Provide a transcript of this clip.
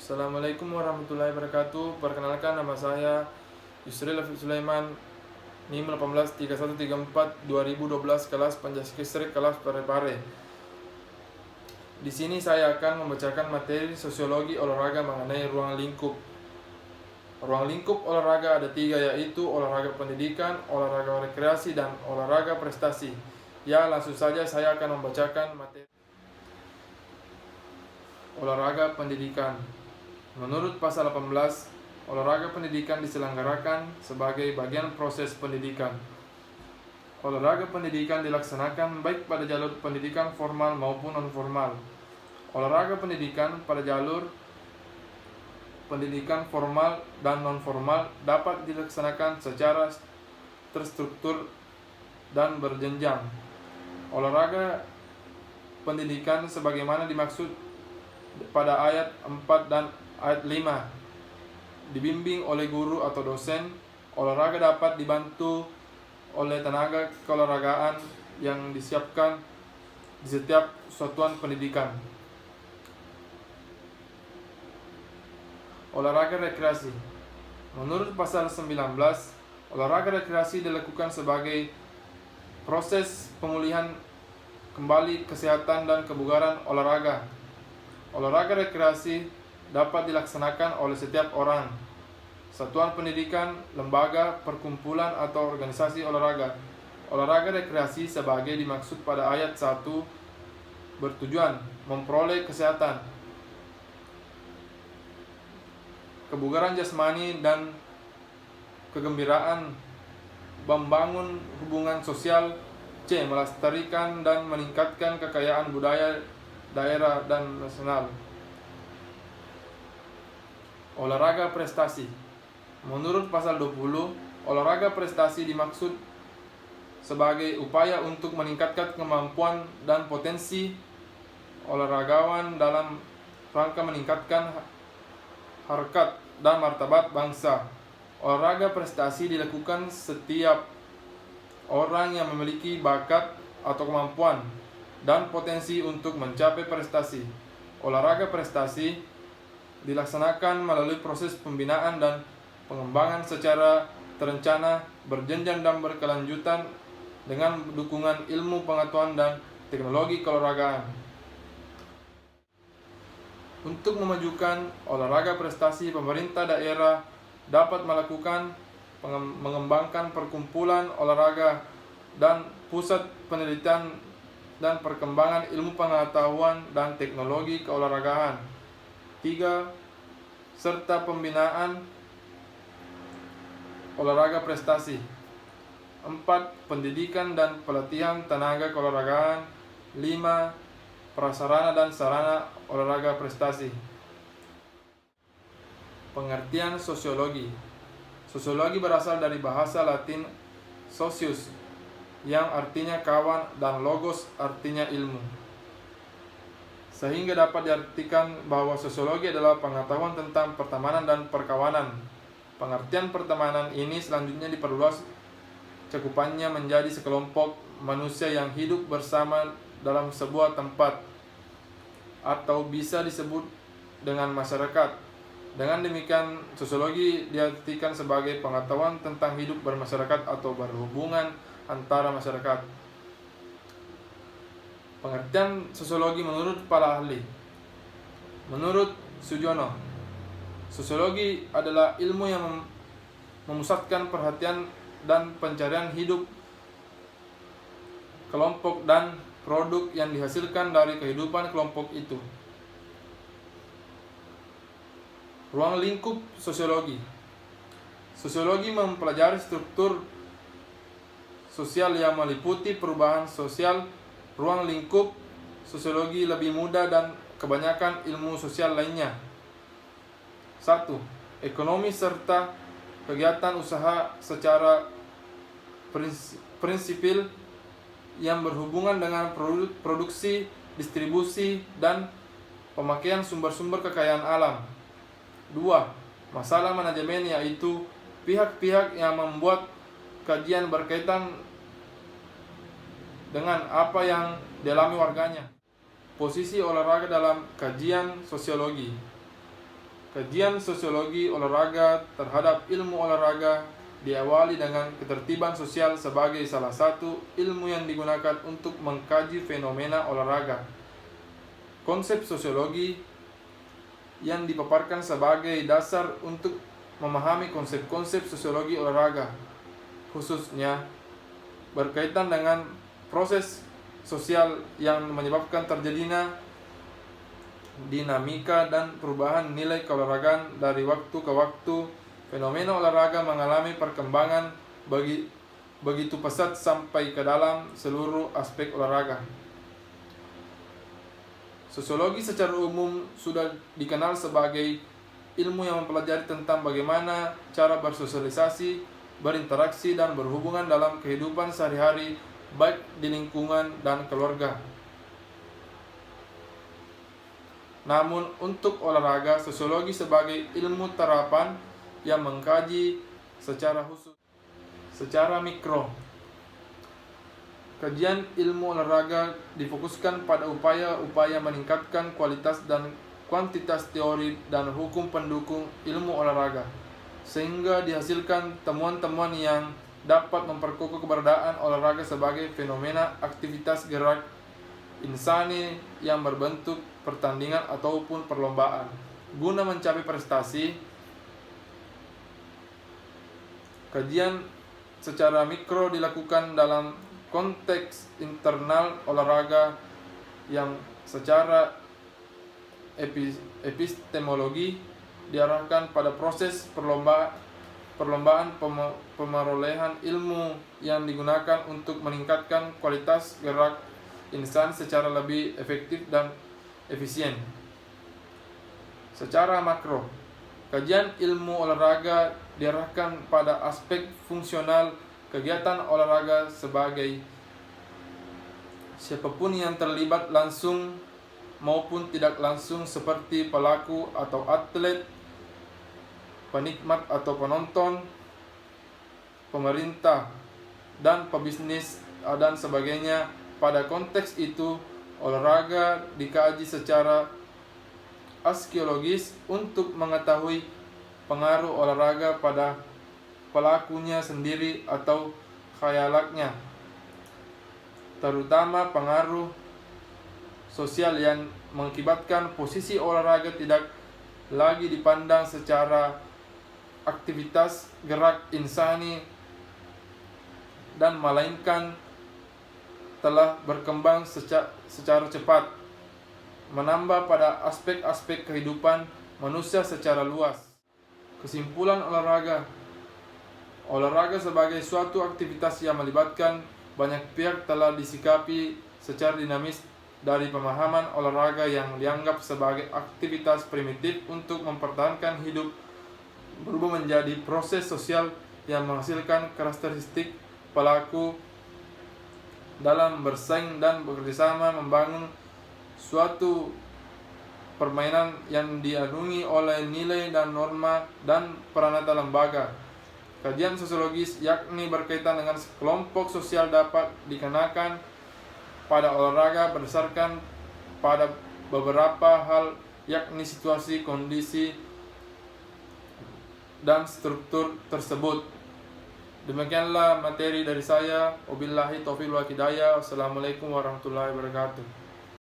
Assalamualaikum warahmatullahi wabarakatuh. Perkenalkan, nama saya Yusril Afif Sulaiman, NIM 183134 2012, kelas Pancasila kelas Parepare. Di sini saya akan membacakan materi sosiologi olahraga mengenai ruang lingkup. Ruang lingkup olahraga ada 3, yaitu olahraga pendidikan, olahraga rekreasi, dan olahraga prestasi. Ya, langsung saja saya akan membacakan materi olahraga pendidikan. Menurut pasal 18, olahraga pendidikan diselenggarakan sebagai bagian proses pendidikan. Olahraga pendidikan dilaksanakan baik pada jalur pendidikan formal maupun non-formal. Olahraga pendidikan pada jalur pendidikan formal dan non-formal dapat dilaksanakan secara terstruktur dan berjenjang. Olahraga pendidikan sebagaimana dimaksud pada ayat 4 dan ayat 5 dibimbing oleh guru atau dosen. Olahraga dapat dibantu oleh tenaga keolahragaan yang disiapkan di setiap satuan pendidikan. Olahraga rekreasi. Menurut pasal 19, olahraga rekreasi dilakukan sebagai proses pemulihan kembali kesehatan dan kebugaran olahraga. Olahraga rekreasi dapat dilaksanakan oleh setiap orang, satuan pendidikan, lembaga, perkumpulan, atau organisasi olahraga. Olahraga rekreasi sebagai dimaksud pada ayat 1 bertujuan memperoleh kesehatan, kebugaran jasmani, dan kegembiraan, membangun hubungan sosial, c. melestarikan dan meningkatkan kekayaan budaya daerah dan nasional. Olahraga prestasi. Menurut pasal 20, olahraga prestasi dimaksud sebagai upaya untuk meningkatkan kemampuan dan potensi olahragawan dalam rangka meningkatkan harkat dan martabat bangsa. Olahraga prestasi dilakukan setiap orang yang memiliki bakat atau kemampuan dan potensi untuk mencapai prestasi. Olahraga prestasi dilaksanakan melalui proses pembinaan dan pengembangan secara terencana, berjenjang dan berkelanjutan dengan dukungan ilmu pengetahuan dan teknologi keolahragaan. Untuk memajukan olahraga prestasi, pemerintah daerah dapat melakukan mengembangkan perkumpulan olahraga dan pusat penelitian dan perkembangan ilmu pengetahuan dan teknologi keolahragaan. 3. Serta pembinaan olahraga prestasi. 4. Pendidikan dan pelatihan tenaga keolahragaan. 5. Prasarana dan sarana olahraga prestasi. Pengertian sosiologi. Sosiologi berasal dari bahasa Latin socius, yang artinya kawan, dan logos artinya ilmu, sehingga dapat diartikan bahwa sosiologi adalah pengetahuan tentang pertemanan dan perkawanan. Pengertian pertemanan ini selanjutnya diperluas cakupannya menjadi sekelompok manusia yang hidup bersama dalam sebuah tempat, atau bisa disebut dengan masyarakat. Dengan demikian, sosiologi diartikan sebagai pengetahuan tentang hidup bermasyarakat atau berhubungan antara masyarakat. Pengertian sosiologi menurut para ahli. Menurut Sujono, sosiologi adalah ilmu yang memusatkan perhatian dan pencarian hidup kelompok dan produk yang dihasilkan dari kehidupan kelompok itu. Ruang lingkup sosiologi. Sosiologi mempelajari struktur sosial yang meliputi perubahan sosial. Ruang lingkup sosiologi lebih mudah dan kebanyakan ilmu sosial lainnya. 1. Ekonomi serta kegiatan usaha secara prinsipil yang berhubungan dengan produksi, distribusi, dan pemakaian sumber-sumber kekayaan alam. 2. Masalah manajemen, yaitu pihak-pihak yang membuat kajian berkaitan dengan apa yang dialami warganya. Posisi olahraga dalam kajian sosiologi. Kajian sosiologi olahraga terhadap ilmu olahraga diawali dengan ketertiban sosial sebagai salah satu ilmu yang digunakan untuk mengkaji fenomena olahraga. Konsep sosiologi yang dipaparkan sebagai dasar untuk memahami konsep-konsep sosiologi olahraga, khususnya berkaitan dengan proses sosial yang menyebabkan terjadinya dinamika dan perubahan nilai keolahragaan dari waktu ke waktu. Fenomena olahraga mengalami perkembangan begitu pesat sampai ke dalam seluruh aspek olahraga. Sosiologi secara umum sudah dikenal sebagai ilmu yang mempelajari tentang bagaimana cara bersosialisasi, berinteraksi, dan berhubungan dalam kehidupan sehari-hari, baik di lingkungan dan keluarga. Namun untuk olahraga, sosiologi sebagai ilmu terapan yang mengkaji secara khusus, secara mikro. Kajian ilmu olahraga difokuskan pada upaya-upaya meningkatkan kualitas dan kuantitas teori dan hukum pendukung ilmu olahraga, sehingga dihasilkan temuan-temuan yang dapat memperkokoh keberadaan olahraga sebagai fenomena aktivitas gerak insani yang berbentuk pertandingan ataupun perlombaan. Guna mencapai prestasi, kajian secara mikro dilakukan dalam konteks internal olahraga yang secara epistemologi diarahkan pada proses perlombaan pemerolehan ilmu yang digunakan untuk meningkatkan kualitas gerak insan secara lebih efektif dan efisien. Secara makro, kajian ilmu olahraga diarahkan pada aspek fungsional kegiatan olahraga sebagai siapapun yang terlibat langsung maupun tidak langsung seperti pelaku atau atlet, penikmat atau penonton, pemerintah, dan pebisnis dan sebagainya. Pada konteks itu, olahraga dikaji secara aksiologis untuk mengetahui pengaruh olahraga pada pelakunya sendiri atau khayalaknya, terutama pengaruh sosial yang mengakibatkan posisi olahraga tidak lagi dipandang secara aktivitas gerak insani dan melainkan telah berkembang secara cepat, menambah pada aspek-aspek kehidupan manusia secara luas. Kesimpulan olahraga sebagai suatu aktivitas yang melibatkan banyak pihak telah disikapi secara dinamis dari pemahaman olahraga yang dianggap sebagai aktivitas primitif untuk mempertahankan hidup berubah menjadi proses sosial yang menghasilkan karakteristik pelaku dalam bersaing dan bekerjasama membangun suatu permainan yang dianungi oleh nilai dan norma dan peranata lembaga. Kajian sosiologis yakni berkaitan dengan kelompok sosial dapat dikenakan pada olahraga berdasarkan pada beberapa hal, yakni situasi, kondisi, dan struktur tersebut. Demikianlah materi dari saya. Wabillahi taufiq wal hidayah. Wassalamualaikum warahmatullahi wabarakatuh.